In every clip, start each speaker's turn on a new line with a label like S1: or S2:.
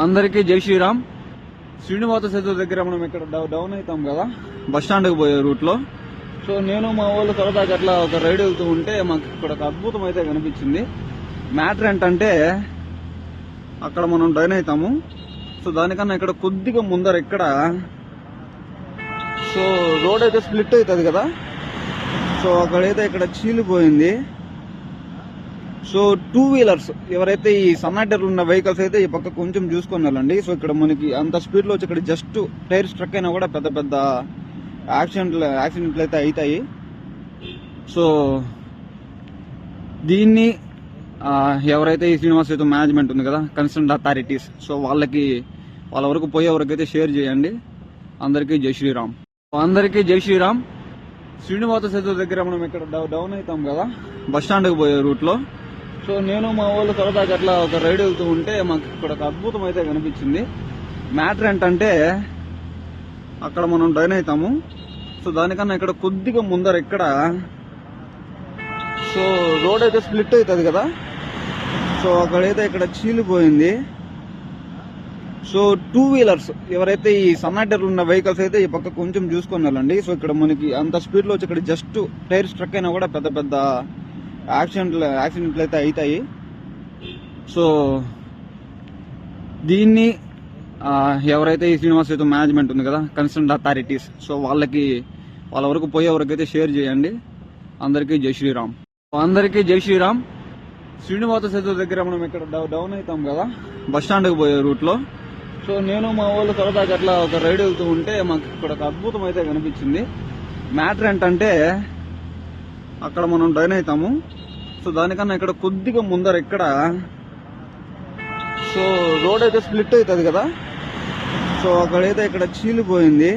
S1: అందరికీ జై శ్రీరామ్. శ్రీనివాస సేతు దగ్గర మనం ఇక్కడ డౌన్ అవుతాం కదా, బస్ స్టాండ్కి పోయే రూట్ లో. సో నేను మా వాళ్ళు సరదాగా అట్లా ఒక రైడ్ వెళ్తూ ఉంటే మాకు ఇక్కడ ఒక అద్భుతం అయితే కనిపించింది. మ్యాటర్ ఏంటంటే అక్కడ మనం డౌన్ అవుతాము. సో దానికన్నా ఇక్కడ కొద్దిగా ముందర ఇక్కడ సో రోడ్ అయితే స్ప్లిట్ అవుతుంది కదా, సో అక్కడైతే ఇక్కడ చీలిపోయింది. సో టూ వీలర్స్ ఎవరైతే ఈ సన్నాటర్ ఉన్న వెహికల్స్ అయితే ఈ పక్క కొంచెం చూసుకొని వెళ్ళండి. సో ఇక్కడ మనకి అంత స్పీడ్ లో వచ్చి ఇక్కడ జస్ట్ టైర్ స్ట్రక్ అయినా కూడా పెద్ద పెద్ద యాక్సిడెంట్లు అయితే అవుతాయి. సో దీన్ని ఎవరైతే ఈ శ్రీనివాస సేతు మేనేజ్మెంట్ ఉంది కదా, కన్సర్న్ అథారిటీస్, సో వాళ్ళ వరకు పోయే వరకు అయితే షేర్ చేయండి. అందరికీ జై శ్రీరామ్. అందరికీ జై శ్రీరామ్. శ్రీనివాస సేతు దగ్గర మనం ఇక్కడ డౌన్ అవుతాం కదా, బస్ స్టాండ్కి పోయే రూట్ లో. సో నేను మా వాళ్ళు సరదాగా అట్లా ఒక రైడ్ వెళ్తూ ఉంటే మాకు ఇక్కడ ఒక అద్భుతం అయితే కనిపించింది. మ్యాటర్ ఏంటంటే అక్కడ మనం డౌన్ అవుతాము. సో దానికన్నా ఇక్కడ కొద్దిగా ముందర ఇక్కడ సో రోడ్ అయితే స్ప్లిట్ అవుతుంది కదా, సో అక్కడైతే ఇక్కడ చీలిపోయింది. సో టూ వీలర్స్ ఎవరైతే ఈ సన్నాటర్ ఉన్న వెహికల్స్ అయితే ఈ పక్క కొంచెం చూసుకొని వెళ్ళండి. సో ఇక్కడ మనకి అంత స్పీడ్ లో వచ్చి ఇక్కడ జస్ట్ టైర్ స్ట్రక్ అయినా కూడా పెద్ద పెద్ద యాక్సిడెంట్లు అయితే అవుతాయి. సో దీన్ని ఎవరైతే ఈ శ్రీనివాస సేతు మేనేజ్మెంట్ ఉంది కదా, కన్సర్న్ అథారిటీస్, సో వాళ్ళ వరకు పోయే వరకు అయితే షేర్ చేయండి. అందరికీ జై శ్రీరామ్. అందరికీ జై శ్రీరామ్. శ్రీనివాస సేతు దగ్గర మనం ఇక్కడ డౌన్ అవుతాం కదా, బస్ స్టాండ్కి పోయే రూట్ లో. సో నేను మా వాళ్ళు సరదాగా అట్లా ఒక రైడ్ వెళ్తూ ఉంటే మాకు ఇక్కడ ఒక అద్భుతం అయితే కనిపించింది. మ్యాటర్ ఏంటంటే అక్కడ మనం డౌన్ అవుతాము. సో దానికన్నా ఇక్కడ కొద్దిగా ముందర ఇక్కడ సో రోడ్ అయితే స్ప్లిట్ అవుతుంది కదా, సో అక్కడైతే ఇక్కడ చీలిపోయింది.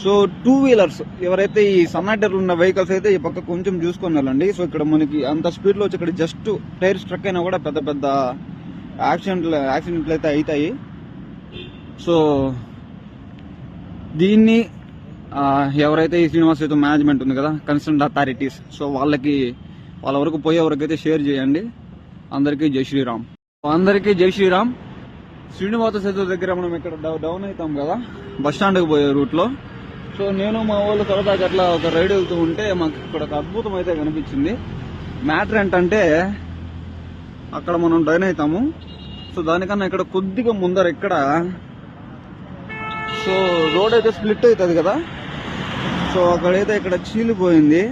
S1: సో టూ వీలర్స్ ఎవరైతే ఈ సన్నాటర్ ఉన్న వెహికల్స్ అయితే ఈ పక్క కొంచెం చూసుకొని వెళ్ళండి. సో ఇక్కడ మనకి అంత స్పీడ్ లో వచ్చి ఇక్కడ జస్ట్ టైర్ స్ట్రక్ అయినా కూడా పెద్ద పెద్ద యాక్సిడెంట్లు అయితే అవుతాయి. సో దీన్ని ఎవరైతే ఈ శ్రీనివాస సేతు మేనేజ్మెంట్ ఉంది కదా, కన్సర్న్ అథారిటీస్, సో వాళ్ళ వరకు పోయే వరకు అయితే షేర్ చేయండి. అందరికీ జై శ్రీరామ్. అందరికీ జై శ్రీరామ్. శ్రీనివాస సేతు దగ్గర మనం ఇక్కడ డౌన్ అవుతాం కదా, బస్ స్టాండ్కి పోయే రూట్ లో. సో నేను మా వాళ్ళు సరదాగా అట్లా ఒక రైడ్ వెళ్తూ ఉంటే మాకు ఇక్కడ ఒక అద్భుతం అయితే కనిపించింది. మ్యాటర్ ఏంటంటే అక్కడ మనం డౌన్ అవుతాము. సో దానికన్నా ఇక్కడ కొద్దిగా ముందర ఇక్కడ సో రోడ్ అయితే స్ప్లిట్ అవుతుంది కదా, సో అక్కడైతే ఇక్కడ చీలిపోయింది.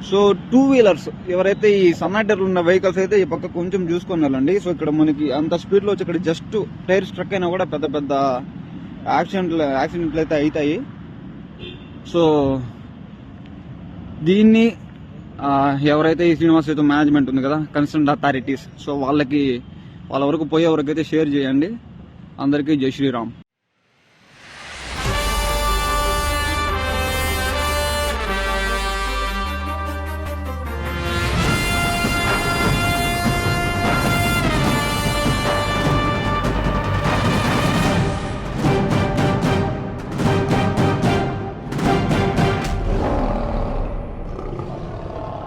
S1: సో టూ వీలర్స్ ఎవరైతే ఈ సన్నాటర్ ఉన్న వెహికల్స్ అయితే ఈ పక్క కొంచెం చూసుకొని వెళ్ళండి. సో ఇక్కడ మనకి అంత స్పీడ్ లో వచ్చి ఇక్కడ జస్ట్ టైర్ స్ట్రక్ అయినా కూడా పెద్ద పెద్ద యాక్సిడెంట్లు అయితే అవుతాయి. సో దీన్ని ఎవరైతే ఈ శ్రీనివాస సేతు మేనేజ్మెంట్ ఉంది కదా, కన్సర్న్ అథారిటీస్, సో వాళ్ళ వరకు పోయే వరకు అయితే షేర్ చేయండి. అందరికీ జై శ్రీరామ్.